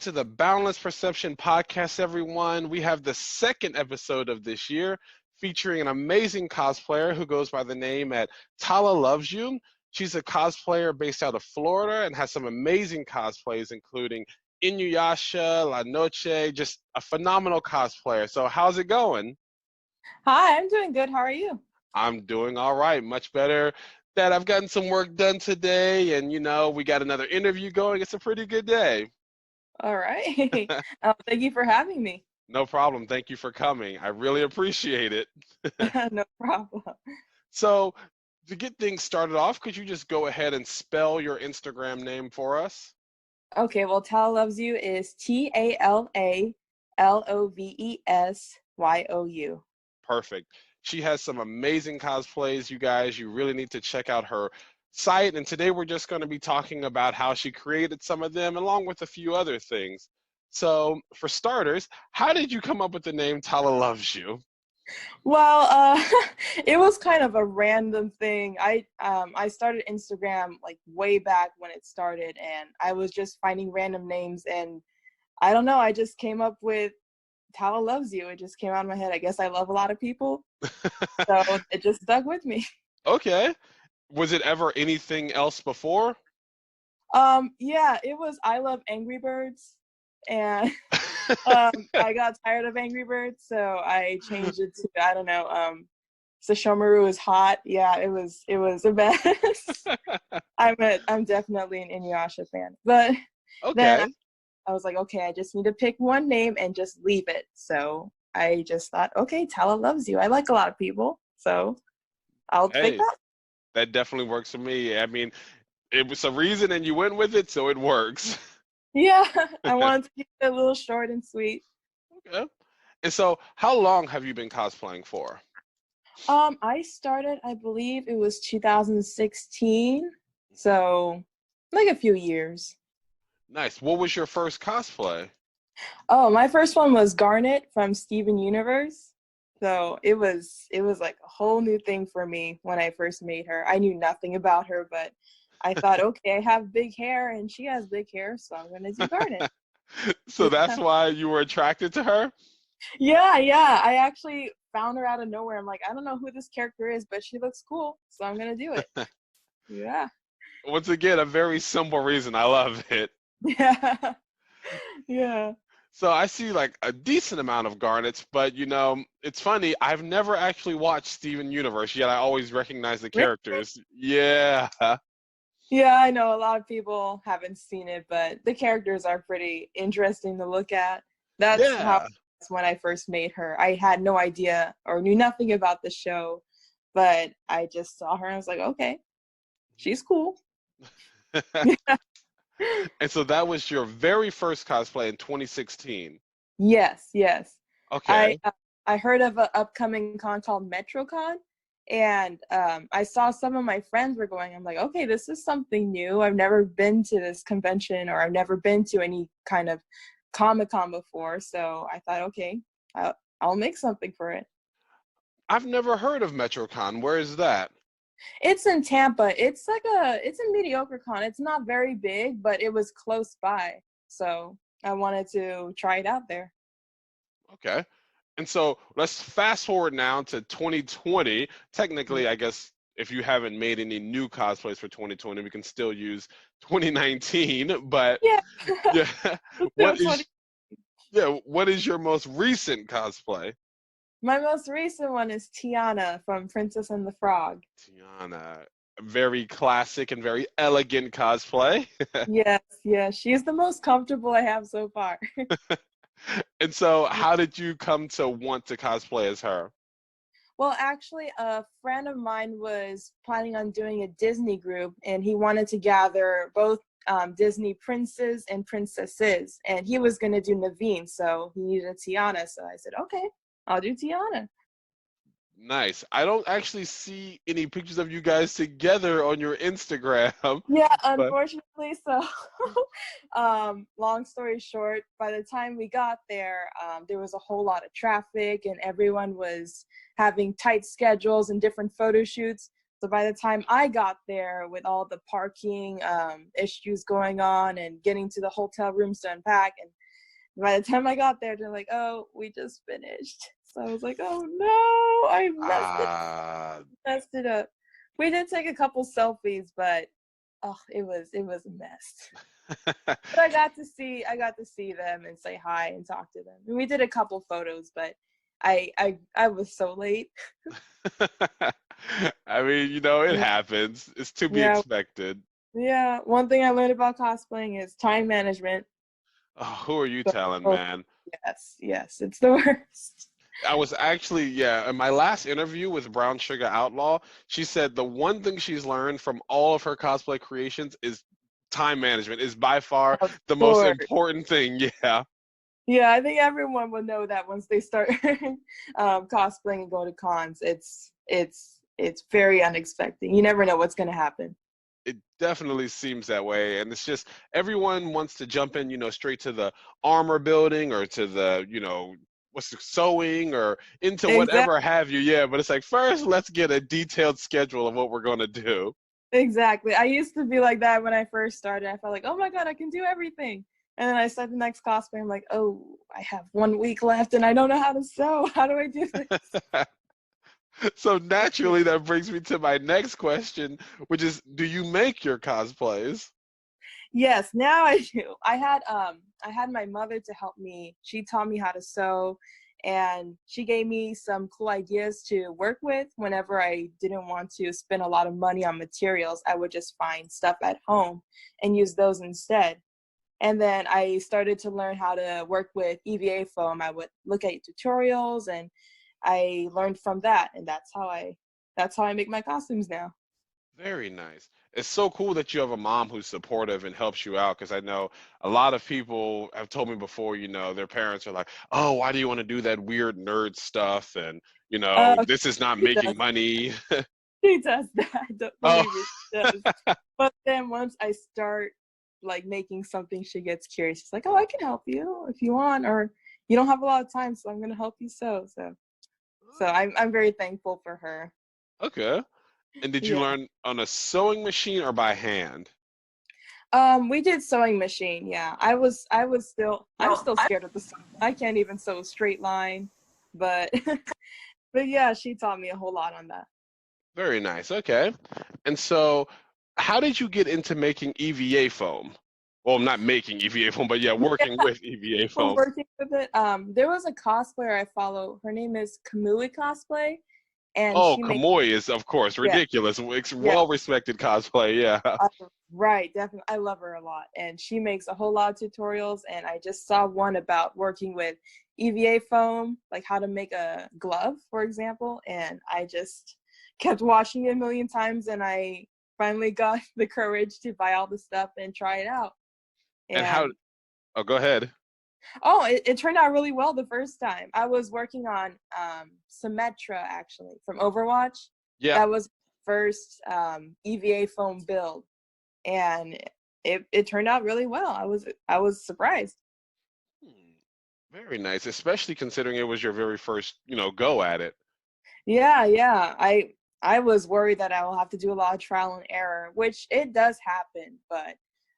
to the Boundless Perception podcast, everyone. We have the second episode of this year featuring an amazing cosplayer who goes by the name at Talalovesyou. She's a cosplayer based out of Florida and has some amazing cosplays, including Inuyasha, La Noche, just a phenomenal cosplayer. So how's it going? Hi, I'm doing good. How are you? I'm doing all right, much better that I've gotten some work done today and, we got another interview going. It's a pretty good day. All right. Thank you for having me. No problem. Thank you for coming. I really appreciate it. No problem. So, to get things started off, could you just go ahead and spell your Instagram name for us? Okay, well, Talalovesyou is Talalovesyou. Perfect. She has some amazing cosplays, you guys. You really need to check out her site. And today we're just going to be talking about how she created some of them, along with a few other things. So, for starters, how did you come up with the name Talalovesyou? Well, it was kind of a random thing. I started Instagram like way back when it started, and I was just finding random names, and I don't know, I just came up with Talalovesyou. It just came out of my head. I guess I love a lot of people, so it just stuck with me. Okay. Was it ever anything else before? Yeah, it was I love Angry Birds, and I got tired of Angry Birds, so I changed it to, I don't know, Sashomaru is hot. Yeah, it was the best. I'm definitely an Inuyasha fan, but then Okay. I was like, okay, I just need to pick one name and just leave it. So I just thought, okay, Talalovesyou. I like a lot of people, so I'll pick Hey, that. that definitely works for me. I mean, it was a reason and you went with it, so it works. Yeah, I wanted to keep it a little short and sweet. Okay. And so, how long have you been cosplaying for? I started, I believe it was 2016, so like a few years. Nice. What was your first cosplay? Oh, my first one was Garnet from Steven Universe. So it was like a whole new thing for me when I first made her. I knew nothing about her, but I thought, okay, I have big hair and she has big hair, so I'm gonna do Garnet. So that's why you were attracted to her? Yeah. I actually found her out of nowhere. I'm like, I don't know who this character is, but she looks cool, so I'm gonna do it. Yeah. Once again, a very simple reason. I love it. Yeah. Yeah. So I see like a decent amount of Garnets, but it's funny. I've never actually watched Steven Universe, yet I always recognize the Really? characters. Yeah. Yeah, I know a lot of people haven't seen it, but the characters are pretty interesting to look at. Yeah. That's when I first made her. I had no idea or knew nothing about the show, but I just saw her and I was like, okay, she's cool. And so that was your very first cosplay in 2016. Yes. I Okay. uh, I heard of an upcoming con called Metrocon, and I saw some of my friends were going. I'm like, okay, this is something new. I've never been to this convention, or I've never been to any kind of Comic-Con before. So I thought, okay, I'll make something for it. I've never heard of Metrocon. Where is that? It's in Tampa. It's a mediocre con. It's not very big, but it was close by. So I wanted to try it out there. Okay. And so let's fast forward now to 2020. Technically, I guess if you haven't made any new cosplays for 2020, we can still use 2019. But Yeah. yeah, So what funny. is what is your most recent cosplay? My most recent one is Tiana from Princess and the Frog. Tiana, very classic and very elegant cosplay. Yes. She's the most comfortable I have so far. And so, how did you come to want to cosplay as her? Well, actually, a friend of mine was planning on doing a Disney group, and he wanted to gather both Disney princes and princesses, and he was going to do Naveen, so he needed a Tiana. So I said, okay, I'll do Tiana. Nice. I don't actually see any pictures of you guys together on your Instagram, Yeah, but unfortunately, so long story short, by the time we got there, there was a whole lot of traffic and everyone was having tight schedules and different photo shoots. So by the time I got there, with all the parking issues going on and getting to the hotel rooms to unpack, and by the time I got there, they're like, "Oh, we just finished." So I was like, "Oh no, I messed it up." We did take a couple selfies, but oh, it was a mess. But I got to see them and say hi and talk to them. And we did a couple photos, but I was so late. I mean, it happens. It's to be Yeah, expected. yeah. One thing I learned about cosplaying is time management. Oh, who are you So, telling, oh, man? yes, it's the worst. I was actually, yeah, in my last interview with Brown Sugar Outlaw, she said the one thing she's learned from all of her cosplay creations is time management is by far Of the most course. important thing. Yeah. Yeah, I think everyone will know that once they start cosplaying and go to cons. It's very unexpected. You never know what's going to happen. It definitely seems that way. And it's just everyone wants to jump in, straight to the armor building or to the, what's the sewing or into Exactly. whatever have you. Yeah, but it's like first let's get a detailed schedule of what we're gonna do. Exactly. I used to be like that when I first started. I felt like, oh my God, I can do everything. And then I started the next cosplay. I'm like, oh, I have 1 week left and I don't know how to sew. How do I do this? So naturally that brings me to my next question, which is do you make your cosplays? Yes, now I do. I had my mother to help me. She taught me how to sew, and she gave me some cool ideas to work with whenever I didn't want to spend a lot of money on materials. I would just find stuff at home and use those instead. And then I started to learn how to work with EVA foam. I would look at tutorials and I learned from that, and that's how I make my costumes now. Very nice. It's so cool that you have a mom who's supportive and helps you out because I know a lot of people have told me before, their parents are like, "Oh, why do you want to do that weird nerd stuff?" And, Oh, this is not she making does. money. She does that. Don't Oh, believe me, she does. But then once I start like making something, she gets curious. She's like, "Oh, I can help you if you want, or you don't have a lot of time, so I'm gonna help you sew." So I'm very thankful for her. okay. And did you Yeah. learn on a sewing machine or by hand? We did sewing machine. Yeah, I'm still scared of the sewing. I can't even sew a straight line, but but yeah, she taught me a whole lot on that. Very nice. Okay. And so, how did you get into making EVA foam? Well, not making EVA foam, but yeah, working with EVA We're foam. working with it. There was a cosplayer I follow. Her name is Kamui Cosplay, and Oh, she makes Kamui is, of course, yeah, ridiculous. It's yeah, well-respected cosplay, yeah. uh, right, definitely. I love her a lot, and she makes a whole lot of tutorials. And I just saw one about working with EVA foam, like how to make a glove, for example. And I just kept watching it a million times, and I finally got the courage to buy all the stuff and try it out. And how, And oh, go ahead. oh, it turned out really well the first time. I was working on Symmetra actually from Overwatch. Yeah. That was first EVA foam build, and it turned out really well. I was surprised. Hmm, very nice, especially considering it was your very first, go at it. Yeah, yeah. I was worried that I will have to do a lot of trial and error, which it does happen, but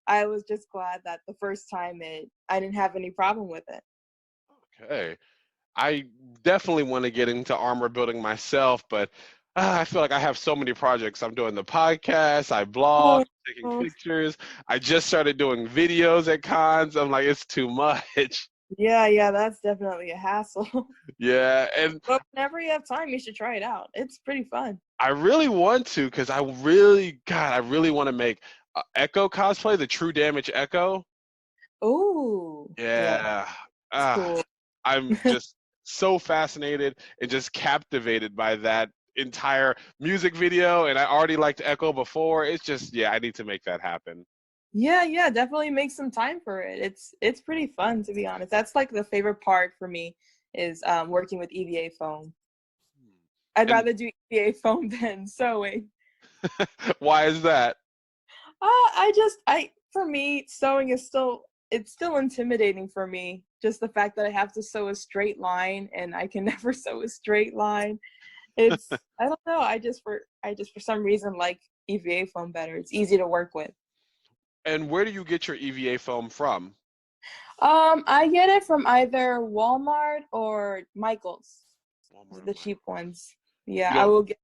I was just glad that the first time I didn't have any problem with it. Okay. I definitely want to get into armor building myself, but I feel like I have so many projects. I'm doing the podcast, I blog, Oh, taking pictures. I just started doing videos at cons. I'm like, it's too much. yeah, yeah, that's definitely a hassle. Yeah, and But whenever you have time, you should try it out. It's pretty fun. I really want to because I really want to make Echo cosplay, the True Damage Echo. Oh, yeah, Yeah. that's Ah, cool. I'm just so fascinated and just captivated by that entire music video. And I already liked Echo before. It's just, yeah, I need to make that happen. Yeah, yeah, definitely make some time for it. It's pretty fun, to be honest. That's like the favorite part for me is working with EVA foam. I'd And rather do EVA foam than sewing. why is that? For me, sewing is still intimidating for me. Just the fact that I have to sew a straight line and I can never sew a straight line. It's I don't know. I just for some reason like EVA foam better. It's easy to work with. And where do you get your EVA foam from? I get it from either Walmart or Michael's, Walmart or the cheap Michael? ones. Yeah, You I don't. will get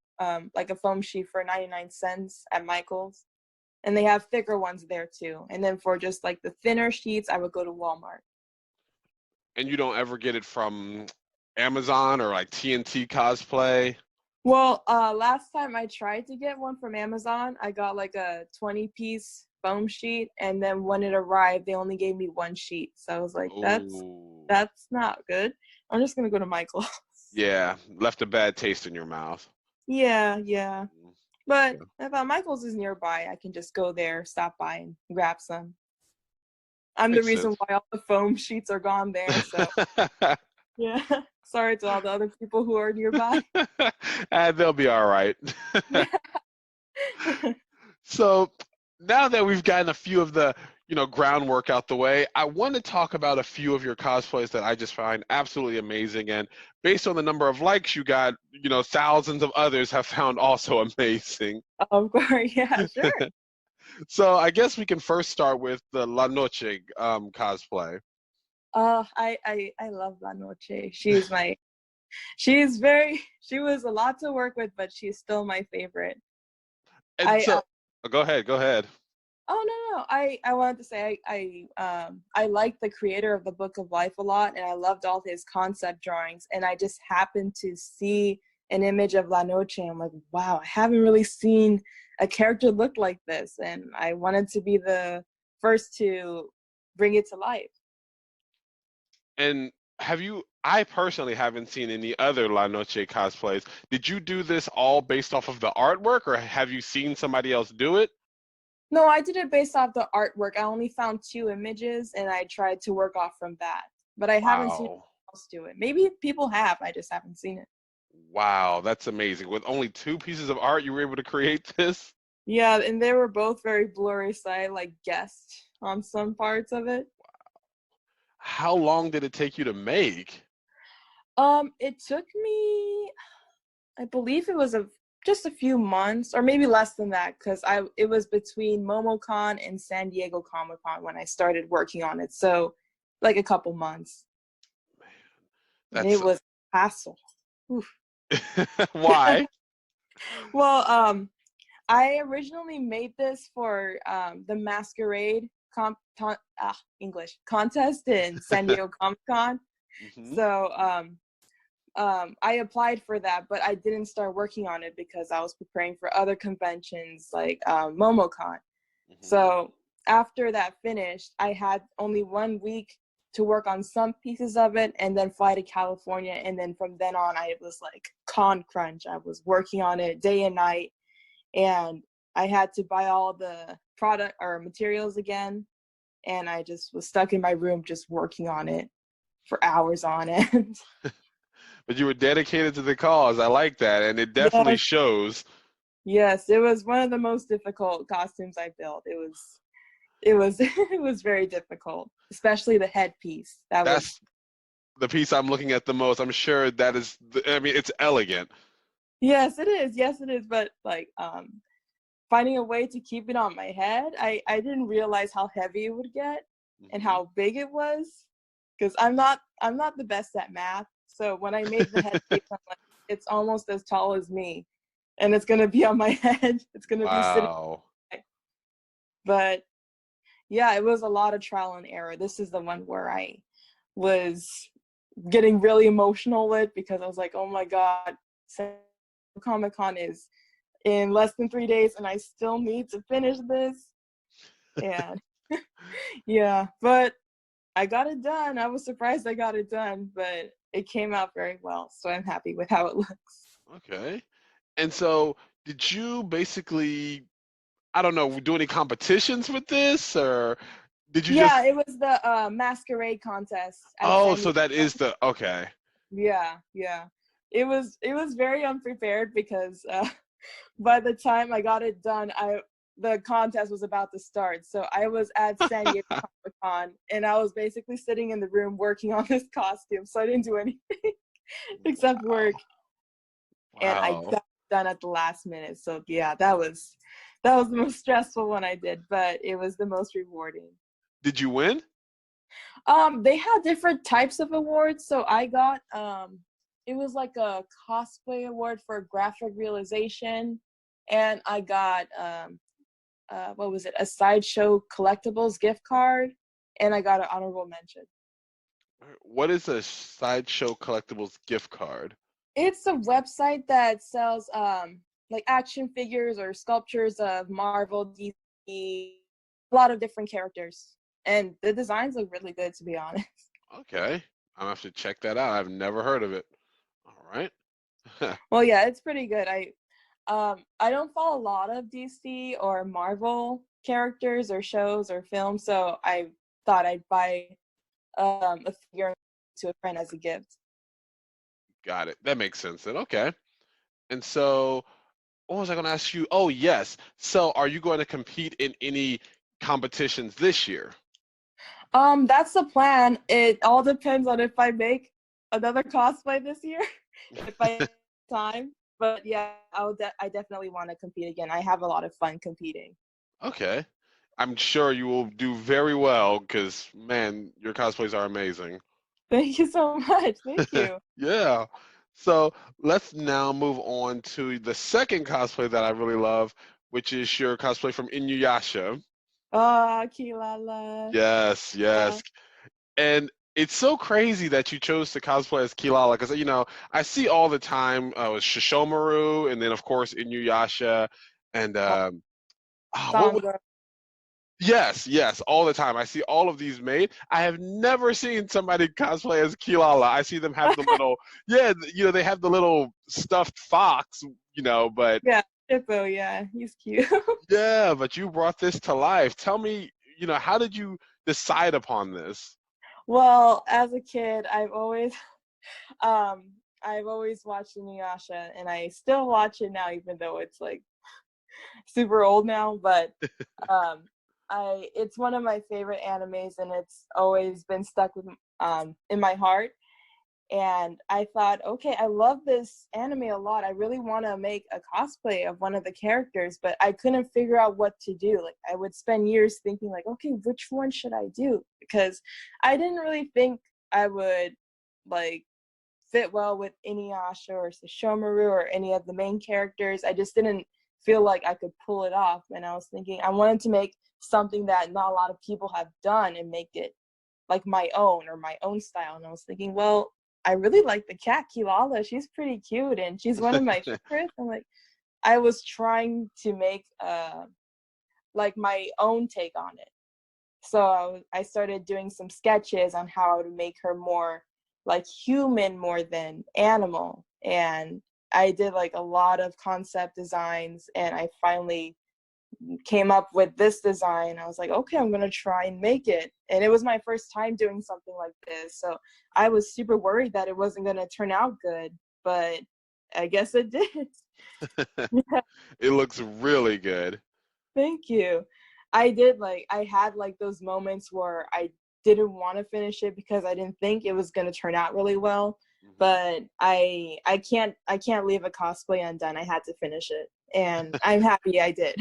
like a foam sheet for 99 cents at Michael's. And they have thicker ones there too. And then for just like the thinner sheets, I would go to Walmart. And you don't ever get it from Amazon or like TNT Cosplay? Well, last time I tried to get one from Amazon, I got like a 20-piece foam sheet, and then when it arrived, they only gave me one sheet. So I was like, Oh, that's not good. I'm just gonna go to Michael's. yeah, left a bad taste in your mouth. Yeah, yeah. Mm, But okay. if Michael's is nearby, I can just go there, stop by, and grab some. I'm the Makes reason sense. why all the foam sheets are gone there. So yeah, sorry to all the other people who are nearby. They'll be all right. Yeah. So now that we've gotten a few of the groundwork out the way, I want to talk about a few of your cosplays that I just find absolutely amazing. And based on the number of likes you got, thousands of others have found also amazing. Of course, yeah, sure. So I guess we can first start with the La Noche cosplay. I love La Noche. She was a lot to work with, but she's still my favorite. And I so, go ahead, go ahead. Oh no, I wanted to say I like the creator of the Book of Life a lot, and I loved all his concept drawings. And I just happened to see an image of La Noche. I'm like, wow, I haven't really seen a character look like this, and I wanted to be the first to bring it to life. And I personally haven't seen any other La Noche cosplays. Did you do this all based off of the artwork, or have you seen somebody else do it? No, I did it based off the artwork. I only found 2 images, and I tried to work off from that. But I haven't seen Wow. anyone else do it. Maybe people have. I just haven't seen it. Wow, that's amazing. With only two pieces of art, you were able to create this? Yeah, and they were both very blurry, so I like guessed on some parts of it. How long did it take you to make? It took me, I believe it was just a few months, or maybe less than that, because it was between MomoCon and San Diego Comic-Con when I started working on it. So, like a couple months, Man, and it that's was a hassle. Oof. why? Well, I originally made this for the Masquerade English contest in San Diego Comic Con. Hmm. So I applied for that, but I didn't start working on it because I was preparing for other conventions like MomoCon. Hmm. So after that finished, I had only 1 week to work on some pieces of it and then fly to California. And then from then on, I was like con crunch. I was working on it day and night, and I had to buy all the product or materials again. And I just was stuck in my room just working on it for hours on end. But you were dedicated to the cause. I like that, and it definitely Yes, shows. yes, it was one of the most difficult costumes I built. It was it was very difficult, especially the headpiece. That was That's the piece I'm looking at the most. I'm sure that is, I mean, it's elegant. Yes, it is. Yes, it is. But like finding a way to keep it on my head, I didn't realize how heavy it would get and Hmm. how big it was, because I'm not the best at math. So when I made the headpiece, I'm like, it's almost as tall as me, and it's gonna be on my head. It's gonna be sitting. Wow. But yeah, it was a lot of trial and error. This is the one where I was getting really emotional with, because I was like, oh my God, Comic Con is in less than 3 days and I still need to finish this. And yeah, but I got it done. I was surprised I got it done, but it came out very well. So I'm happy with how it looks. Okay. And so, did you basically, I don't know, do any competitions with this, or did you just? Yeah, it was the masquerade contest at Oh, San so Diego. that is the okay. Yeah, yeah. It was very unprepared because by the time I got it done, the contest was about to start. So I was at San Diego Comic Con, and I was basically sitting in the room working on this costume. So I didn't do anything except Wow. work. and I Wow. got it done at the last minute. So yeah, that was the most stressful one I did, but it was the most rewarding. Did you win? They had different types of awards. So I got it was like a cosplay award for graphic realization, and I got what was it? A sideshow collectibles gift card, and I got an honorable mention. What is a Sideshow Collectibles gift card? It's a website that sells like action figures or sculptures of Marvel, DC, a lot of different characters, and the designs look really good, to be honest. Okay. I'm gonna have to check that out. I've never heard of it. All right. Well, yeah, it's pretty good. I don't follow a lot of DC or Marvel characters or shows or films, so I thought I'd buy a figure to a friend as a gift. Got it. That makes sense then. Okay. And so, what was I going to ask you? Oh, yes. So, are you going to compete in any competitions this year? That's the plan. It all depends on if I make another cosplay this year, if I have time. But yeah, I definitely want to compete again. I have a lot of fun competing. Okay. I'm sure you will do very well because, man, your cosplays are amazing. Thank you so much. Thank you. Yeah. So, let's now move on to the second cosplay that I really love, which is your cosplay from Inuyasha. Oh, Kilala. Yes, Uh, yes. And it's so crazy that you chose to cosplay as Kilala because I see all the time with Shishomaru and then of course Inuyasha and what was Sangha. yes, yes, all the time. I see all of these made. I have never seen somebody cosplay as Kilala. I see them have the little yeah, they have the little stuffed fox, but Yeah, Hippo, yeah, he's cute. yeah, but you brought this to life. Tell me, how did you decide upon this? Well, as a kid, um I've always watched Inuyasha, and I still watch it now, even though it's like super old now. But um, it's one of my favorite animes, and it's always been stuck with in my heart. And I thought, okay, I love this anime a lot. I really want to make a cosplay of one of the characters, but I couldn't figure out what to do. Like, I would spend years thinking, like, okay, which one should I do? Because I didn't really think I would like fit well with Inuyasha or Sesshomaru or any of the main characters. I just didn't feel like I could pull it off. And I was thinking I wanted to make something that not a lot of people have done and make it like my own or my own style. And I was thinking, well, I really like the cat Kilala. She's pretty cute and she's one of my favorites. I'm like, I was trying to make like my own take on it. So I started doing some sketches on how I would make her more like human more than animal. And I did like a lot of concept designs, and I finally came up with this design. I was like, okay, I'm gonna try and make it. And it was my first time doing something like this. So I was super worried that it wasn't gonna turn out good, but I guess it did. It looks really good. Thank you. I had like those moments where I didn't want to finish it because I didn't think it was going to turn out really well, Mhm. but I can't leave a cosplay undone. I had to finish it, and I'm happy I did.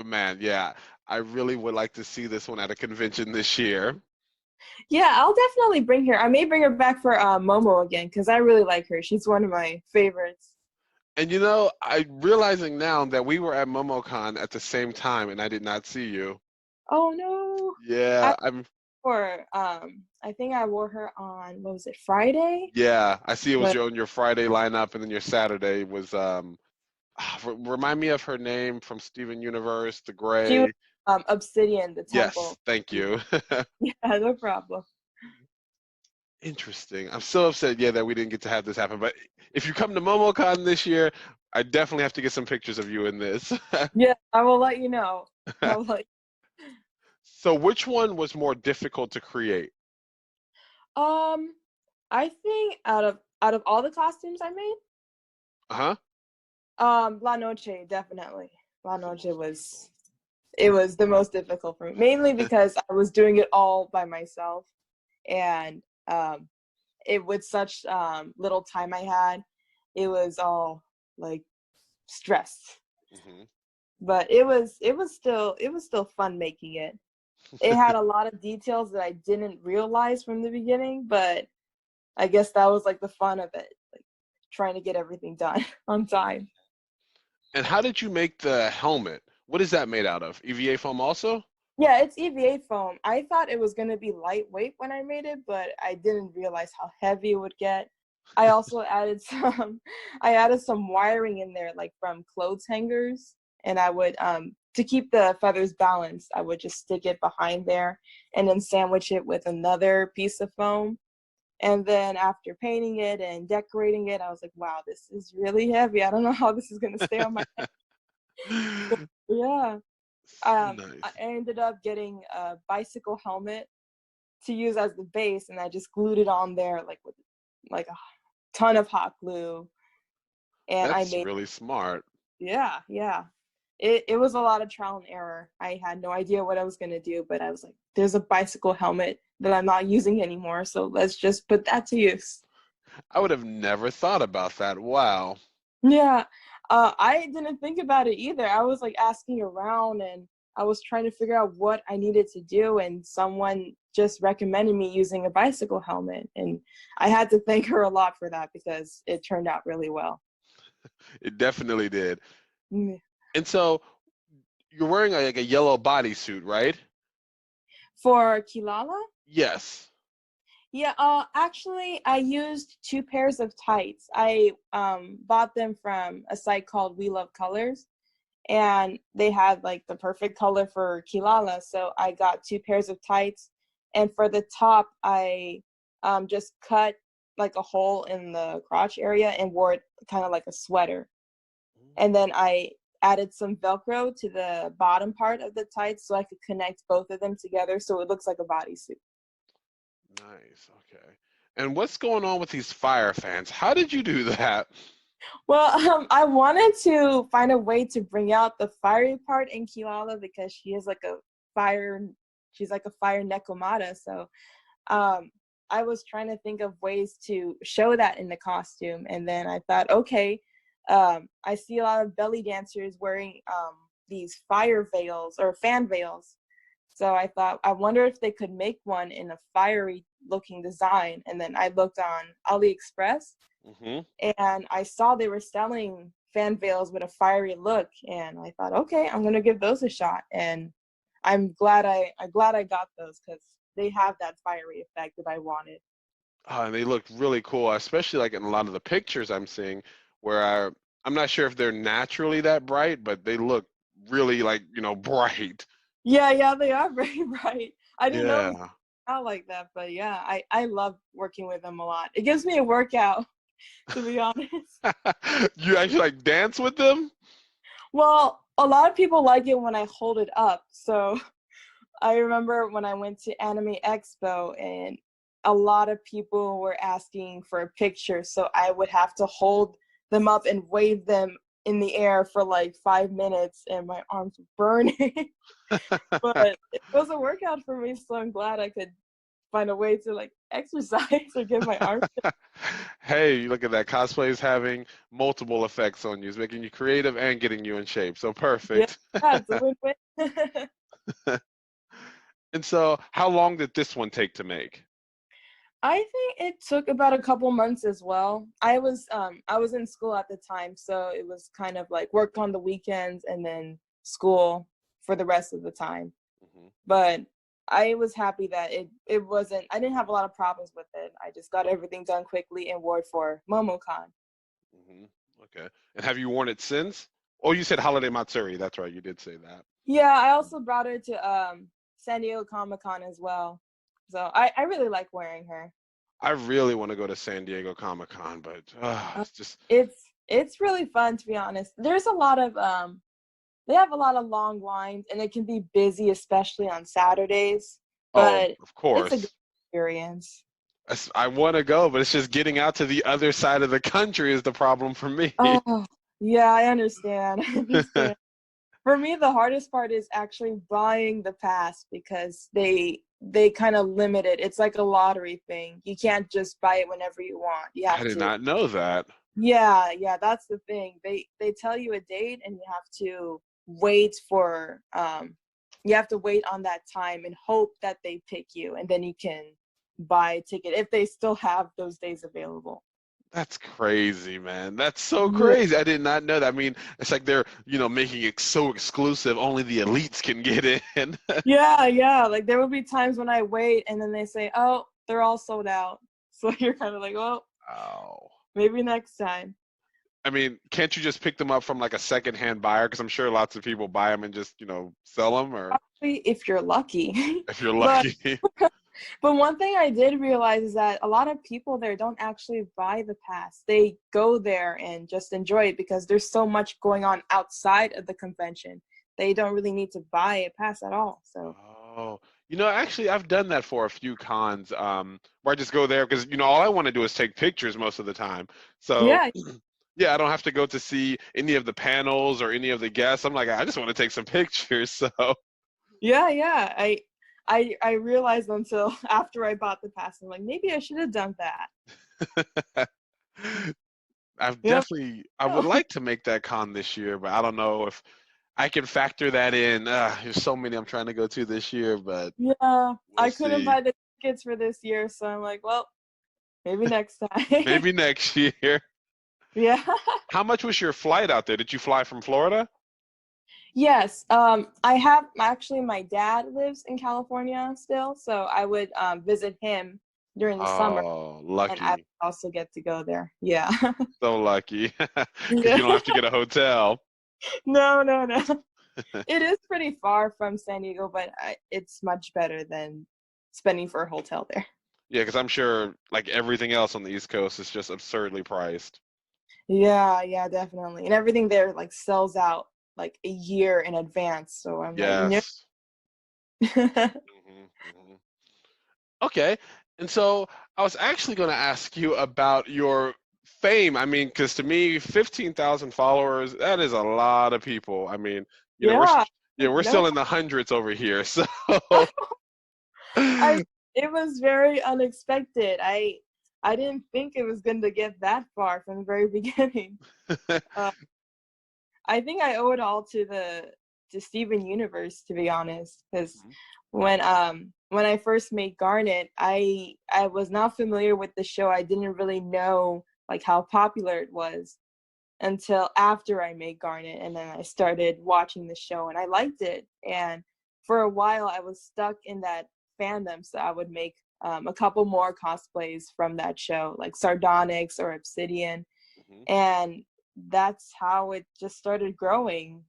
Man, yeah, I really would like to see this one at a convention this year. Yeah, I'll definitely bring her. I may bring her back for Momo again because I really like her. She's one of my favorites. And I'm realizing now that we were at MomoCon at the same time and I did not see you. Oh no. I Yeah, I'm wore I think I wore her on, what was it, Friday? yeah, I see it was But your Friday lineup and then your Saturday was remind me of her name from Steven Universe, the she was gray. Obsidian, the temple. Yes, thank you. Yeah, no problem. Interesting. I'm so upset, yeah, that we didn't get to have this happen. But if you come to MomoCon this year, I definitely have to get some pictures of you in this. Yeah, I will let you know. I will let So which one was more difficult to create? um I think out of all the costumes I made, Uh-huh. La Noche, definitely. La Noche was the most difficult for me, mainly because I was doing it all by myself, and it with such little time I had. it was all like stressed. Hmm. But it was still fun making it. It had a lot of details that I didn't realize from the beginning, but I guess that was like the fun of it, like trying to get everything done on time. And how did you make the helmet? What is that made out of? EVA foam also? Yeah, it's EVA foam. I thought it was going to be lightweight when I made it, but I didn't realize how heavy it would get. I also added some I added some wiring in there, like from clothes hangers, and I would to keep the feathers balanced, I would just stick it behind there and then sandwich it with another piece of foam. And then after painting it and decorating it, I was like, wow, this is really heavy. I don't know how this is going to stay on my head. Yeah. I Nice. ended up getting a bicycle helmet to use as the base, and I just glued it on there like with like a ton of hot glue. And I That's made, really smart. yeah, yeah. It was a lot of trial and error. I had no idea what I was gonna do, but I was like, there's a bicycle helmet that I'm not using anymore, so let's just put that to use. I would have never thought about that. Wow. Yeah, I didn't think about it either. I was like asking around and I was trying to figure out what I needed to do, and someone just recommended me using a bicycle helmet. And I had to thank her a lot for that because it turned out really well. It definitely did. Mm. And so you're wearing like a yellow bodysuit, right? For Kilala? Yes. Yeah, actually, I used two pairs of tights. I bought them from a site called We Love Colors, and they had like the perfect color for Kilala. So I got two pairs of tights, and for the top, I just cut like a hole in the crotch area and wore it kind of like a sweater. And then I added some Velcro to the bottom part of the tights so I could connect both of them together so it looks like a bodysuit. Nice. Okay. And what's going on with these fire fans? How did you do that? Well, I wanted to find a way to bring out the fiery part in Kilala because fire, she's like a fire Nekomata. So I was trying to think of ways to show that in the costume. And then I thought, okay, I see a lot of belly dancers wearing these fire veils or fan veils. So I thought, I wonder if they could make one in a fiery looking design. And then I looked on AliExpress Hmm. and I saw they were selling fan veils with a fiery look, and I thought, okay, I'm gonna give those a shot. And I'm glad I got those because they have that fiery effect that I wanted. And they look really cool, especially like in a lot of the pictures I'm seeing, where I'm not sure if they're naturally that bright, but they look really like, bright. Yeah, yeah, they are very bright. I didn't know it was Yeah. out like that, but yeah, I love working with them a lot. It gives me a workout, to be honest. You actually like dance with them? Well, a lot of people like it when I hold it up. So I remember when I went to Anime Expo and a lot of people were asking for a picture, so I would have to hold them up and wave them in the air for like 5 minutes, and my arms were burning. But it was a workout for me, so I'm glad I could find a way to like exercise or get my arms. Hey, you look at that. Cosplay is having multiple effects on you. It's making you creative and getting you in shape. So Yeah, perfect. it's a win-win. And so, how long did this one take to make? I think it took about a couple months as well. I was in school at the time, so it was kind of like work on the weekends and then school for the rest of the time. Hmm. But I was happy that it wasn't I didn't have a lot of problems with it. I just got everything done quickly and wore it for MomoCon. Hmm. Okay. And have you worn it since? Oh, you said Holiday Matsuri. That's right. You did say that. Yeah, I also brought her to San Diego Comic Con as well. So I really like wearing her. I really want to go to San Diego Comic Con, but Uh, it's just it's really fun, to be honest. There's a lot of they have a lot of long lines and it can be busy, especially on Saturdays, oh, but of it's a good course. experience. I want to go, but it's just getting out to the other side of the country is the problem for me. Oh, yeah, I understand. I understand. For me, the hardest part is actually buying the pass because they kind of limit it. It's like a lottery thing. You can't just buy it whenever you want. You I have did to. not know that. Yeah, that's the thing. They tell you a date and you have to wait on that time and hope that they pick you, and then you can buy a ticket if they still have those days available. That's crazy, man. That's so Yeah, crazy. I did not know that. I mean, it's like they're, making it so exclusive, only the elites can get in. yeah. Like there will be times when I wait and then they say, "Oh, they're all sold out." So you're kind of like, "Well, Oh. maybe next time." I mean, can't you just pick them up from like a secondhand buyer? Because I'm sure lots of people buy them and just, sell them, or Probably if you're lucky. if you're But lucky. But one thing I did realize is that a lot of people there don't actually buy the pass. They go there and just enjoy it because there's so much going on outside of the convention. They don't really need to buy a pass at all. So Oh, actually, I've done that for a few cons, where I just go there because, all I want to do is take pictures most of the time. So, yeah, yeah, I don't have to go to see any of the panels or any of the guests. I'm like, I just want to take some pictures. So, yeah. I realized until after I bought the pass, I'm like, maybe I should have done that. Yep. I would like to make that con this year, but I don't know if I can factor that in. There's so many I'm trying to go to this year, but Yeah, we'll I couldn't see. buy the tickets for this year, so I'm like, well, maybe next time. Maybe next year. Yeah. How much was your flight out there? Did you fly from Florida? Yes, I have actually my dad lives in California still, so I would visit him during the summer, Oh, and I would lucky. also get to go there. Yeah. So lucky. Because Yeah. you don't have to get a hotel. No. It is pretty far from San Diego, but it's much better than spending for a hotel there. Yeah, because I'm sure like everything else on the East Coast is just absurdly priced. Yeah, definitely. And everything there like sells out like a year in advance, so I'm like, no. Yes. Hmm. Okay. And so I was actually going to ask you about your fame. I mean, because to me, 15,000 followers, that is a lot of people. I mean, Yeah, we're no. still in the hundreds over here. So, I it was very unexpected. I didn't think it was going to get that far from the very beginning. Uh, I think I owe it all to Steven Universe, to be honest, because when I first made Garnet, I was not familiar with the show. I didn't really know like how popular it was until after I made Garnet, and then I started watching the show and I liked it. And for a while, I was stuck in that fandom, so I would make a couple more cosplays from that show, like Sardonyx or Obsidian, Mhm. and that's how it just started growing,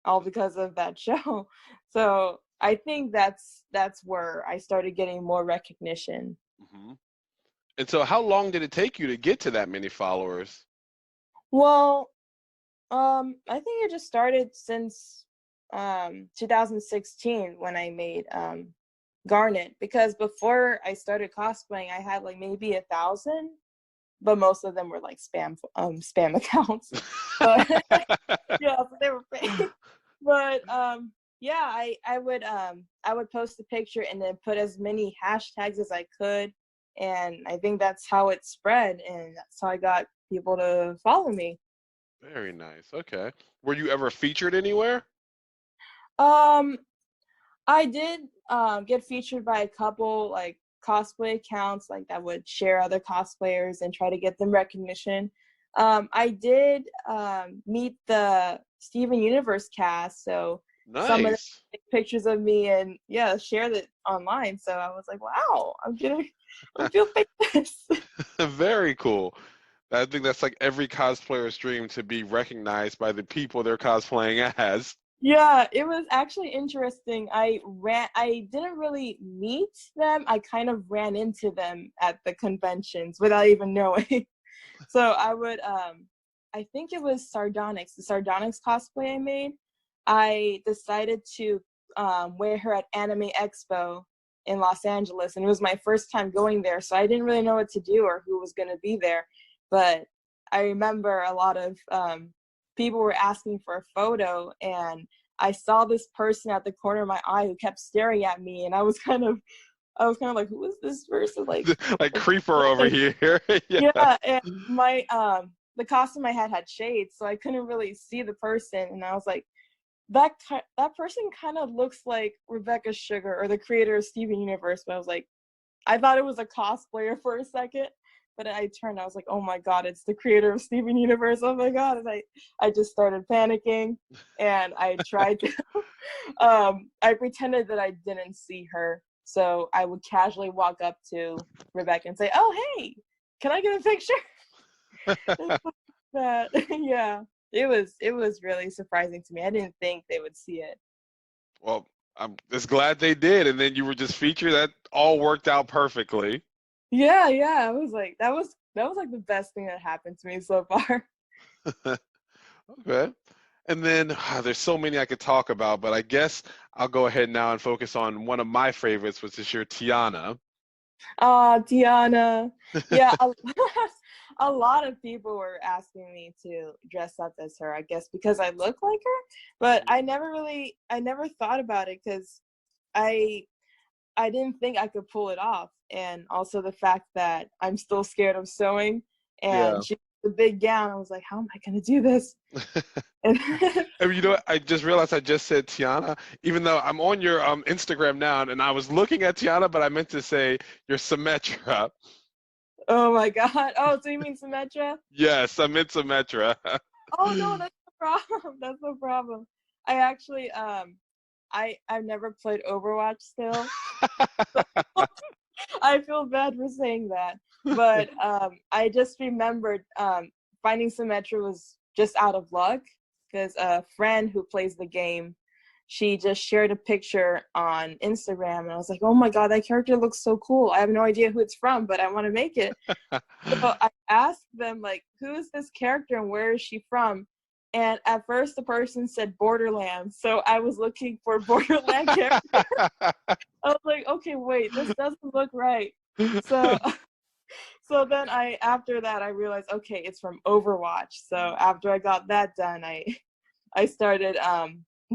all because of that show. So I think that's where I started getting more recognition. Mhm. And so, how long did it take you to get to that many followers? Well, I think it just started since 2016 when I made Garnet, because before I started cosplaying, I had like maybe 1,000, but most of them were like spam accounts. But yeah, so they were fake. But yeah, I would post a picture and then put as many hashtags as I could, and I think that's how it spread, and that's how I got people to follow me. Very nice. Okay. Were you ever featured anywhere? Um, I did get featured by a couple like cosplay accounts like that would share other cosplayers and try to get them recognition. I did meet the Steven Universe cast, so some of them Nice. take pictures of me and yeah, shared it online. So I was like, wow, I'm feel famous. Very cool. I think that's like every cosplayer's dream to be recognized by the people they're cosplaying as. Yeah, it was actually interesting. I didn't really meet them. I kind of ran into them at the conventions without even knowing. So I would I think it was Sardonyx, the Sardonyx cosplay I made. I decided to wear her at Anime Expo in Los Angeles, and it was my first time going there, so I didn't really know what to do or who was going to be there. But I remember a lot of people were asking for a photo, and I saw this person at the corner of my eye who kept staring at me, and I was kind of like, who is this person? Like creeper over here. Yeah. Yeah, and my the costume I had shades, so I couldn't really see the person, and I was like, that person kind of looks like Rebecca Sugar, or the creator of Steven Universe. But I was like, I thought it was a cosplayer for a second, but I was like, oh my god, it's the creator of Steven Universe. Oh my god. And I just started panicking, and I tried to I pretended that I didn't see her. So I would casually walk up to Rebecca and say, oh hey, can I get a picture? That yeah. It was really surprising to me. I didn't think they would see it. Well, I'm just glad they did, and then you were just featured. That all worked out perfectly. Yeah, yeah. I was like, that was like the best thing that happened to me so far. Okay. And then there's so many I could talk about, but I guess I'll go ahead now and focus on one of my favorites, which is your Tiana. Tiana. Yeah, a lot of people were asking me to dress up as her, I guess because I look like her, but I never thought about it because I didn't think I could pull it off. And also the fact that I'm still scared of sewing, Yeah. and she the big gown, I was like, how am I gonna do this? I mean, you know what? I just realized I just said Tiana, even though I'm on your Instagram now, and I was looking at Tiana, but I meant to say your Symmetra. Oh my god. Oh, so you mean Symmetra? Yes, I meant Symmetra. Oh no, that's no problem. That's no problem. I actually I've never played Overwatch still. I feel bad for saying that. But I just remembered finding Symmetra was just out of luck because a friend who plays the game, she just shared a picture on Instagram, and I was like, oh my god, that character looks so cool. I have no idea who it's from, but I want to make it. So I asked them, like, who is this character and where is she from? And at first the person said Borderlands, so I was looking for Borderland character. I was like, okay, wait, this doesn't look right. So so then after that I realized, okay, it's from Overwatch. So after I got that done, I started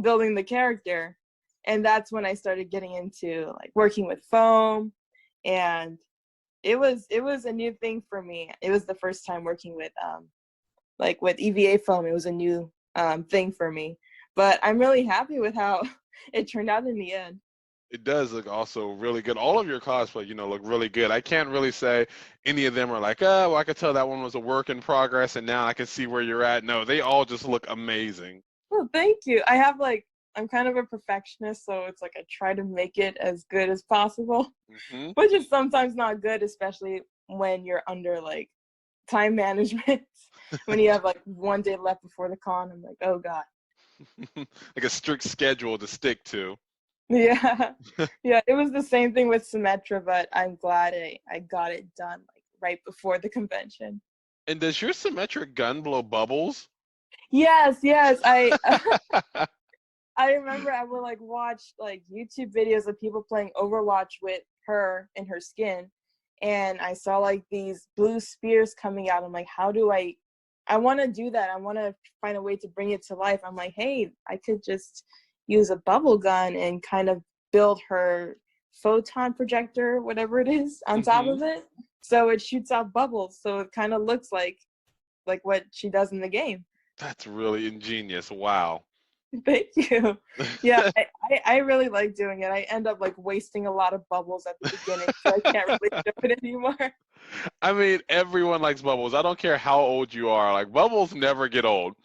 building the character, and that's when I started getting into like working with foam, and it was a new thing for me. It was the first time working with like with EVA foam. It was a new thing for me, but I'm really happy with how it turned out in the end. It does look also really good. All of your cosplay, look really good. I can't really say any of them are like, oh, well, I could tell that one was a work in progress, and now I can see where you're at. No, they all just look amazing. Well, thank you. I'm kind of a perfectionist, so it's like I try to make it as good as possible, Hmm. which is sometimes not good, especially when you're under like time management. When you have like one day left before the con, I'm like, oh god. Like a strict schedule to stick to. Yeah, yeah. It was the same thing with Symmetra, but I'm glad I got it done like right before the convention. And does your symmetric gun blow bubbles? Yes, yes. I remember I would like watch like YouTube videos of people playing Overwatch with her in her skin, and I saw like these blue spears coming out. I'm like, how do I want to do that. I want to find a way to bring it to life. I'm like, hey, I could just use a bubble gun and kind of build her photon projector, whatever it is, on top Hmm. of it. So it shoots out bubbles. So it kind of looks like what she does in the game. That's really ingenious. Wow. Thank you. Yeah, I really like doing it. I end up like wasting a lot of bubbles at the beginning, so I can't really do it anymore. I mean, everyone likes bubbles. I don't care how old you are. Like, bubbles never get old.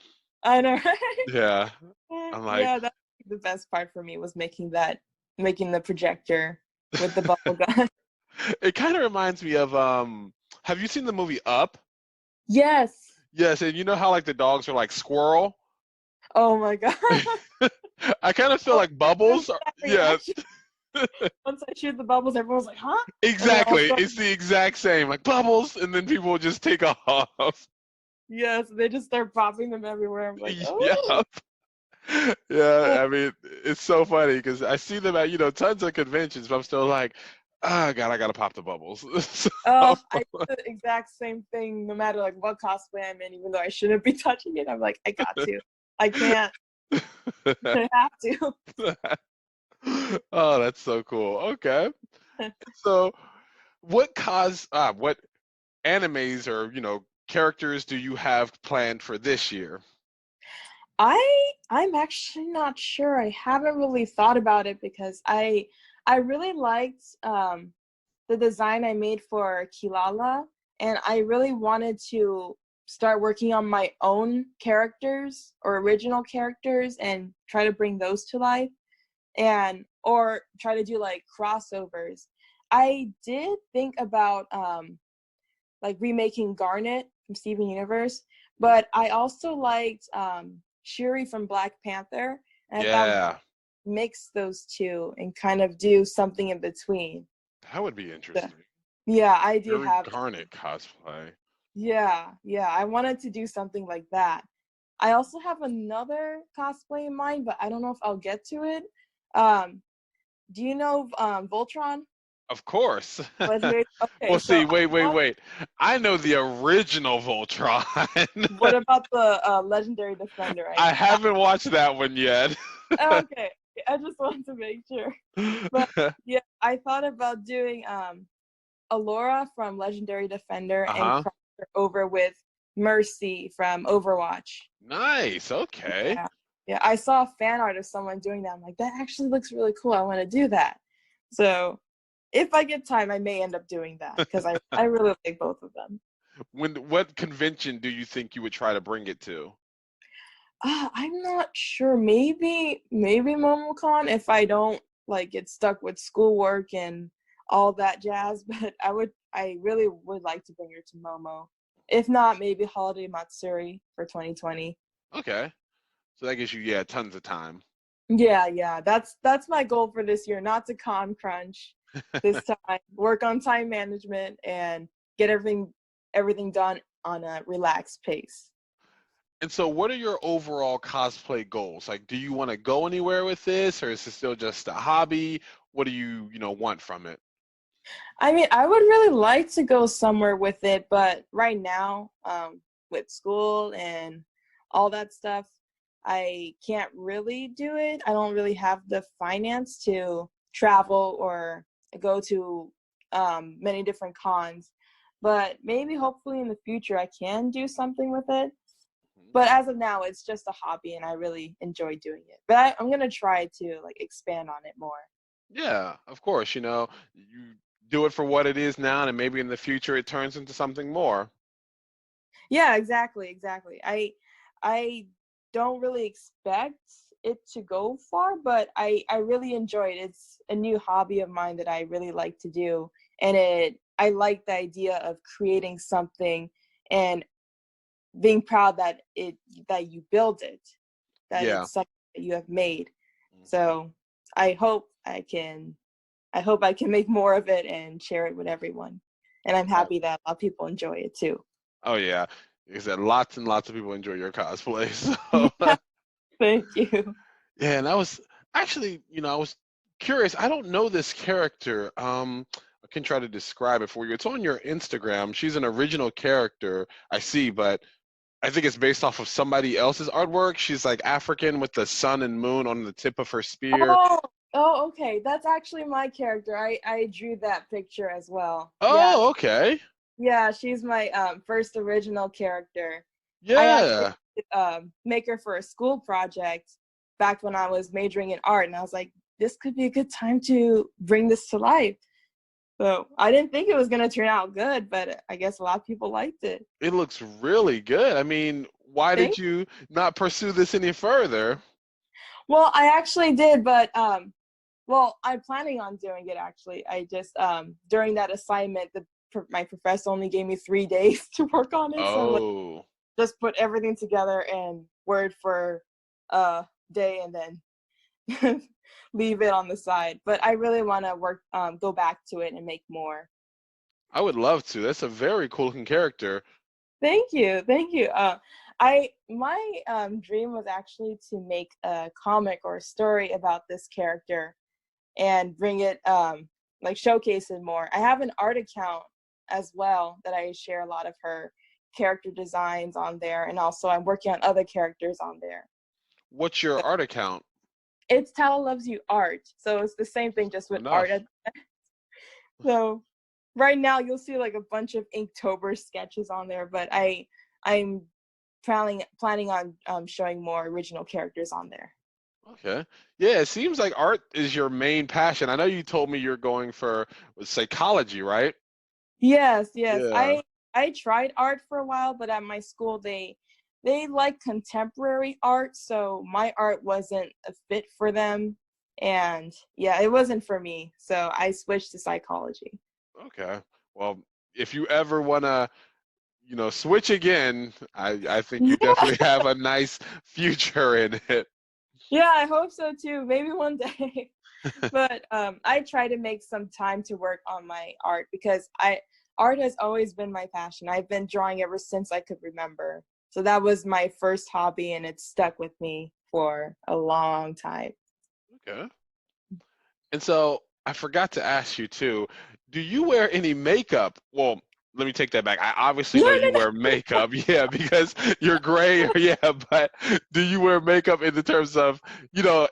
I know, right? Yeah. I'm like, Yeah, that's the best part for me was making the projector with the bubble gun. it kind of reminds me of, have you seen the movie Up? Yes. Yes, and you know how like the dogs are like squirrel? Oh my god. I kind of feel Oh, like I remember bubbles are, that yeah, reaction. Once I shoot the bubbles, everyone's like, huh? And then exactly. also, It's the exact same, like bubbles, and then people will just take off. yes, they just start popping them everywhere. I'm like, Yeah. oh. Yeah, I mean, it's so funny because I see them at, tons of conventions, but I'm still like, oh God, I gotta pop the bubbles. So, I do the exact same thing no matter like what cosplay I'm in, even though I shouldn't be touching it. I'm like, I got to. I can't. I have to. oh, that's so cool. Okay. So what animes or, characters do you have planned for this year? I'm actually not sure. I haven't really thought about it because I really liked the design I made for Kilala, and I really wanted to start working on my own characters or original characters and try to bring those to life, and or try to do like crossovers. I did think about like remaking Garnet from Steven Universe, but I also liked Shuri from Black Panther, and I thought Yeah, mix those two and kind of do something in between. that would be So, interesting. yeah, I do Very have. Garnet cosplay. Yeah, I wanted to do something like that. I also have another cosplay in mind, but I don't know if I'll get to it. Um, do you know Voltron? Of course. Legendary. Okay, Well, so see, wait. I know the original Voltron. what about the Legendary Defender? I haven't watched that one yet. Okay, I just wanted to make sure. But yeah, I thought about doing Alora from Legendary Defender and Uh-huh. cross her over with Mercy from Overwatch. Nice. Okay. Yeah. Yeah, I saw fan art of someone doing that. I'm like, that actually looks really cool. I want to do that. So if I get time, I may end up doing that because I really like both of them. What convention do you think you would try to bring it to? I'm not sure. Maybe MomoCon if I don't like get stuck with schoolwork and all that jazz. But I really would like to bring her to Momo. If not, maybe Holiday Matsuri for 2020. Okay. So that gives you, yeah, tons of time. Yeah. That's my goal for this year. Not to con crunch this time. Work on time management and get everything done on a relaxed pace. And so what are your overall cosplay goals? Like, do you want to go anywhere with this, or is it still just a hobby? What do you want from it? I mean, I would really like to go somewhere with it, but right now, with school and all that stuff, I can't really do it. I don't really have the finance to travel or go to many different cons. But maybe, hopefully, in the future, I can do something with it. But as of now, it's just a hobby, and I really enjoy doing it. But I'm gonna try to like expand on it more. Yeah, of course, you do it for what it is now, and maybe in the future it turns into something more. Yeah, exactly. I don't really expect it to go far, but I really enjoy it. It's a new hobby of mine that I really like to do, and I like the idea of creating something and being proud that you build it, that Yeah. it's something that you have made. Mhm. So I hope I can make more of it and share it with everyone. And I'm Yeah. happy that a lot of people enjoy it too. Oh yeah. Like I said, lots and lots of people enjoy your cosplay. So Yeah, thank you. yeah, and I was actually, I was curious. I don't know this character. I can try to describe it for you. It's on your Instagram. She's an original character, I see, but I think it's based off of somebody else's artwork. She's like African with the sun and moon on the tip of her spear. Oh, okay. That's actually my character. I drew that picture as well. Yeah, Oh, okay. yeah. She's my first original character. I actually Yeah. make her for a school project back when I was majoring in art, and I was like, this could be a good time to bring this to life. So I didn't think it was gonna turn out good, but I guess a lot of people liked it. It looks really good. I mean, why did Thank. you not pursue this any further? Well, I actually did, but well, I'm planning on doing it actually. I just during that assignment, my professor only gave me 3 days to work on it, so I'm like, Oh, just put everything together in Word for a day and then leave it on the side. But I really want to go back to it and make more. I would love to. That's a very cool looking character. Thank you. I my dream was actually to make a comic or a story about this character and bring it like showcase it more. I have an art account as well that I share a lot of her character designs on there, and also I'm working on other characters on there. What's your So art account? it's Talalovesyou art, so it's the same thing just with art. Enough. So right now you'll see like a bunch of Inktober sketches on there, but I'm planning on showing more original characters on there. Okay. Yeah, it seems like art is your main passion. I know you told me you're going for psychology, right? Yes, yes. Yeah. I tried art for a while, but at my school they like contemporary art, so my art wasn't a fit for them. And yeah, it wasn't for me. So I switched to psychology. Okay. Well, if you ever want to, switch again, I think you definitely have a nice future in it. Yeah, I hope so too. Maybe one day. But I try to make some time to work on my art because I art has always been my passion. I've been drawing ever since I could remember. So that was my first hobby, and it stuck with me for a long time. Okay. And so I forgot to ask you too, do you wear any makeup? Well, let me take that back. I obviously No, know you no, wear makeup, yeah, because you're gray, yeah, but do you wear makeup in the terms of,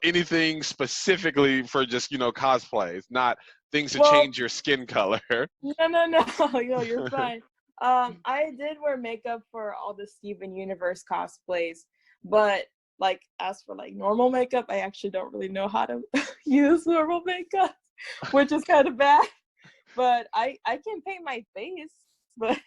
anything specifically for just, cosplays, not things to well, change your skin color? no. Yo, you're fine. I did wear makeup for all the Steven Universe cosplays, but like as for like normal makeup, I actually don't really know how to use normal makeup, which is kind of bad. But I can paint my face, but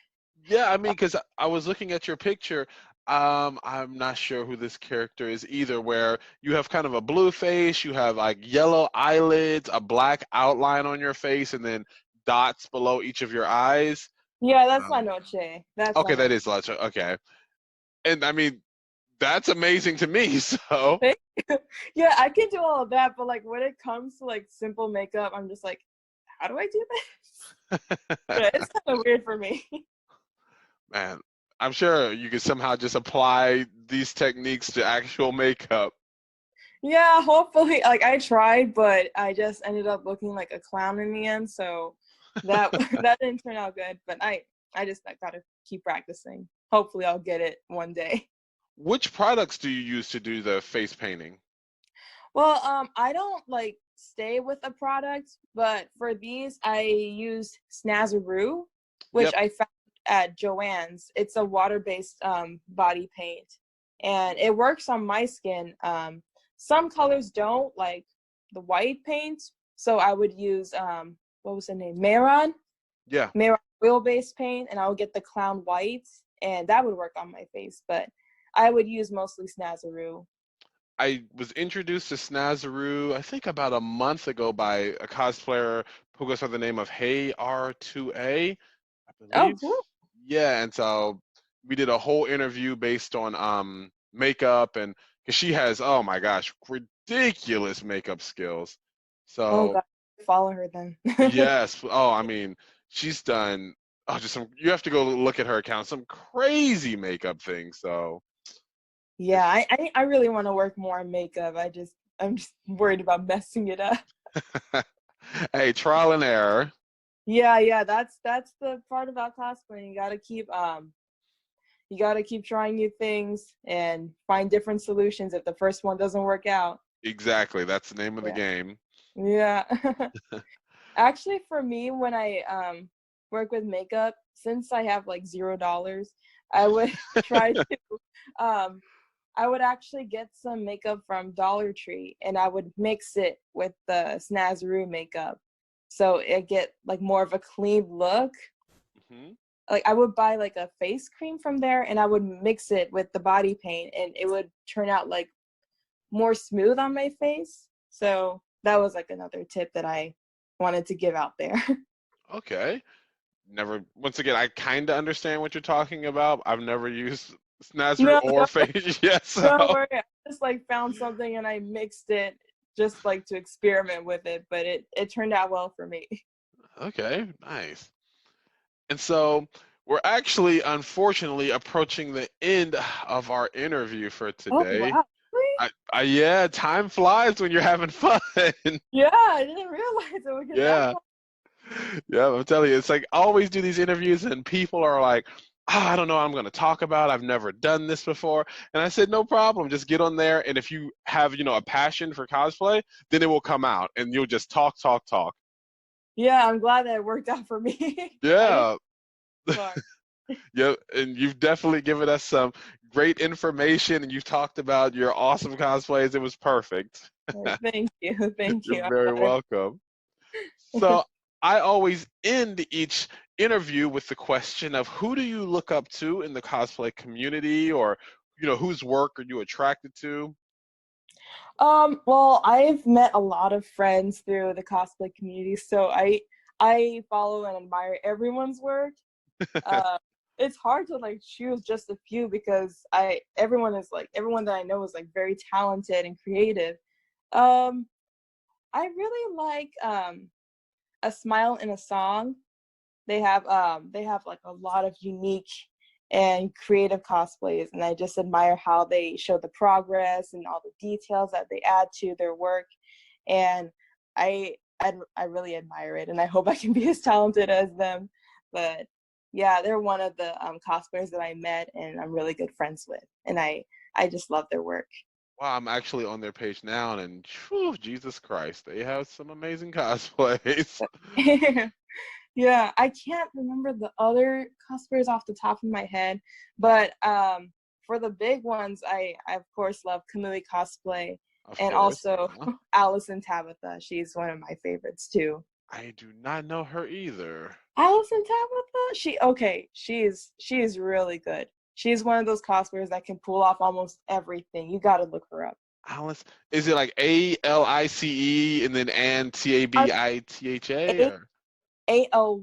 Yeah, I mean, because I was looking at your picture. I'm not sure who this character is either, where you have kind of a blue face, you have like yellow eyelids, a black outline on your face, and then dots below each of your eyes. yeah, that's La Um, Noche. That's La okay, that Noche. is Lacha. Okay. And I mean, that's amazing to me. So, Thank you. Yeah, I can do all of that, but like when it comes to like simple makeup, I'm just like, how do I do this? Yeah, it's kind of weird for me. man, I'm sure you could somehow just apply these techniques to actual makeup. Yeah, hopefully. Like I tried, but I just ended up looking like a clown in the end. So that that didn't turn out good. But I gotta keep practicing. Hopefully, I'll get it one day. Which products do you use to do the face painting? Well, I don't like stay with a product, but for these, I use Snazaroo, which Yep. I found at Joann's. It's a water-based body paint, and it works on my skin. Some colors don't, like the white paint, so I would use what was the name? Yeah. Maron oil-based paint, and I would get the clown white, and that would work on my face. But I would use mostly Snazaroo. I was introduced to Snazaroo, I think about a month ago by a cosplayer who goes by the name of Hey R2A, I Oh, believe. cool. Yeah, and so we did a whole interview based on makeup and because she has, oh my gosh, ridiculous makeup skills. Oh So God, follow her then. yes, oh I mean, she's done just some you have to go look at her account, some crazy makeup things. So Yeah, I really want to work more on makeup. I'm just worried about messing it up. hey, trial and error. Yeah, that's the part about cosplaying. You gotta keep trying new things and find different solutions if the first one doesn't work out. Exactly. That's the name of the Yeah. game. Yeah. Actually, for me, when I work with makeup, since I have like $0, I would try to um I would actually get some makeup from Dollar Tree and I would mix it with the Snazaroo makeup. So it get like more of a clean look. Hmm. Like I would buy like a face cream from there and I would mix it with the body paint and it would turn out like more smooth on my face. So that was like another tip that I wanted to give out there. Okay. Never. Once again, I kind of understand what you're talking about. I've never used Snazzer No, or Face yet, so don't worry. I just like found something and I mixed it just like to experiment with it, but it turned out well for me. okay, nice. And so we're actually, unfortunately, approaching the end of our interview for Oh today. wow. Really? Yeah, time flies when you're having fun. Yeah, I didn't realize it would get that Yeah. far. Yeah, I'm telling you, it's like I always do these interviews and people are like, I don't know what I'm going to talk about. I've never done this before. And I said, no problem. Just get on there. And if you have, a passion for cosplay, then it will come out and you'll just talk, talk, talk. Yeah, I'm glad that it worked out for me. I didn't Yeah. go far. Yep, and you've definitely given us some great information, and you've talked about your awesome cosplays. It was perfect. Thank you. Thank you. You're I'm very glad welcome. it. So I always end each interview with the question of who do you look up to in the cosplay community, or whose work are you attracted to? Well, I've met a lot of friends through the cosplay community, so I follow and admire everyone's work. Uh, it's hard to like choose just a few because everyone that I know is like very talented and creative. Um, I really like A Smile in a Song. They have like a lot of unique and creative cosplays, and I just admire how they show the progress and all the details that they add to their work. And I really admire it, and I hope I can be as talented as them. But yeah, they're one of the cosplayers that I met and I'm really good friends with, and I just love their work. Wow, I'm actually on their page now, and whew, Jesus Christ, they have some amazing cosplays. Yeah, I can't remember the other cosplayers off the top of my head, but for the big ones, I of course love Kamui cosplay, Of and course. also Uh-huh. Alice and Tabitha. She's one of my favorites too. I do not know her either. Alice and Tabitha, she is really good. She's one of those cosplayers that can pull off almost everything. You got to look her up. Alice, is it like ALICE and then TABITHA A or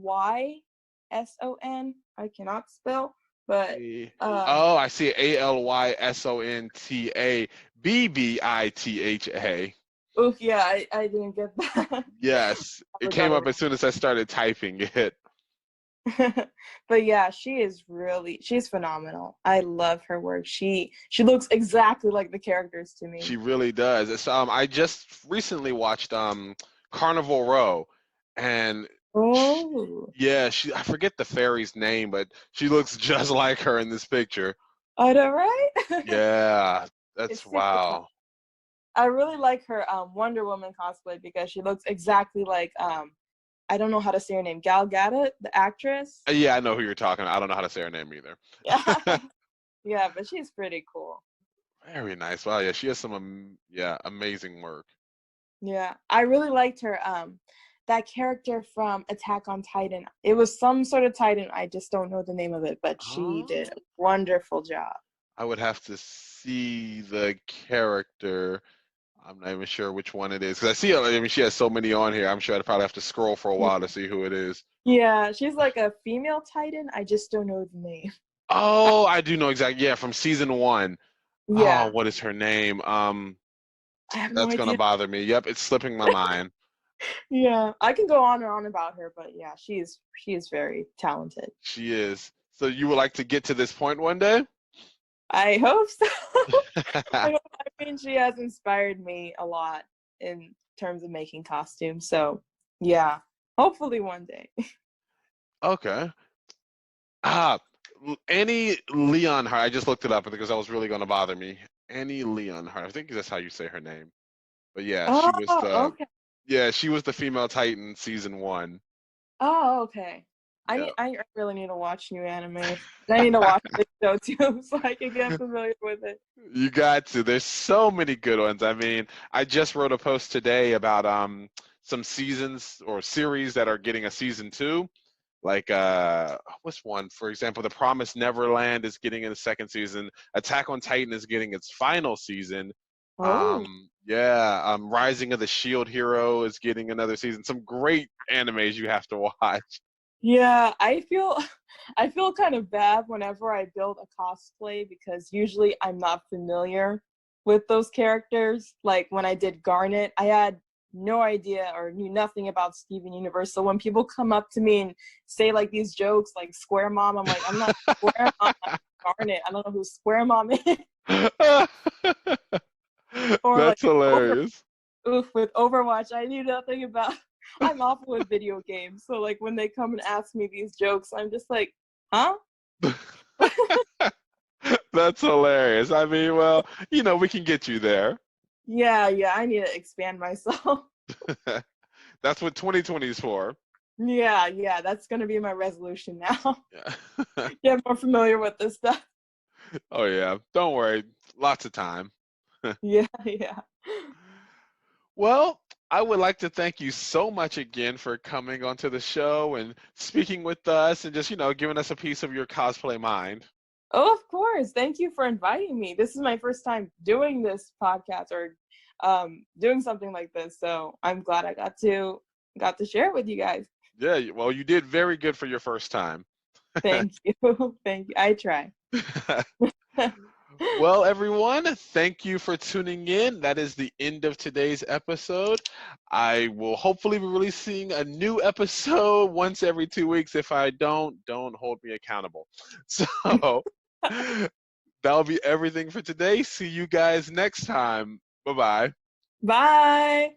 Allyson. I cannot spell, but A? uh, Oh, I see ALYSONTABBITHA. oof, yeah, I didn't get that. Yes, it Never got came it up as soon as I started typing it. right. But yeah, she's phenomenal. I love her work. She looks exactly like the characters to me. She really does. I just recently watched Carnival Row, and sh Oh, yeah, I forget the fairy's name, but she looks just like her in this picture. I know, right? Yeah, that's It's super fun. wow. I really like her Wonder Woman cosplay because she looks exactly like I don't know how to say her name, Gal Gadot, the actress. Yeah, I know who you're talking about. I don't know how to say her name either. Yeah, yeah, but she's pretty cool. Very nice. Wow, yeah, she has some amazing work. Yeah, I really liked her. That character from Attack on Titan. It was some sort of Titan. I just don't know the name of it, but she Oh, did a wonderful job. I would have to see the character. I'm not even sure which one it is because I see. I mean, she has so many on here. I'm sure I'd probably have to scroll for a while to see who it is. Yeah, she's like a female Titan. I just don't know the name. I, Oh, I do know exactly. Yeah, from season one. Oh, yeah, what is her name? I have no That's gonna idea. bother me. Yep, it's slipping my mind. Yeah, I can go on and on about her, but yeah, she is very talented. She is. So you would like to get to this point one day? I hope so. I mean, she has inspired me a lot in terms of making costumes. So yeah, hopefully one day. Okay. Ah, Annie Leonhardt. I just looked it up because that was really going to bother me. Annie Leonhardt. I think that's how you say her name. But yeah, Oh, okay. she was the female Titan season one. Oh, okay. Yeah. I really need to watch new anime. I need to watch this show too, so I can get familiar with it. You got to. There's so many good ones. I mean, I just wrote a post today about some seasons or series that are getting a season two. Like what's one? For example, The Promised Neverland is getting in the second season. Attack on Titan is getting its final season. Oh. Rising of the Shield Hero is getting another season. Some great animes you have to watch. Yeah, I feel kind of bad whenever I build a cosplay because usually I'm not familiar with those characters. Like when I did Garnet, I had no idea or knew nothing about Steven Universe. So when people come up to me and say like these jokes like Square Mom, I'm like, I'm not Square Mom, I'm Garnet. I don't know who Square Mom is. Or like That's hilarious. with Overwatch, I knew nothing about. I'm awful with video games, so like when they come and ask me these jokes, I'm just like, huh? That's hilarious. I mean, well, we can get you there. Yeah, I need to expand myself. That's what 2020 is for. Yeah, that's gonna be my resolution now. Yeah. Get more familiar with this stuff. Oh yeah. Don't worry. Lots of time. Yeah. Well, I would like to thank you so much again for coming onto the show and speaking with us and just, giving us a piece of your cosplay mind. Oh, of course. Thank you for inviting me. This is my first time doing this podcast or doing something like this. So I'm glad I got to share it with you guys. Yeah, well, you did very good for your first time. Thank you. Thank you. I try. Well, everyone, thank you for tuning in. That is the end of today's episode. I will hopefully be releasing a new episode once every 2 weeks. If I don't hold me accountable. So that'll be everything for today. See you guys next time. Bye-bye. Bye.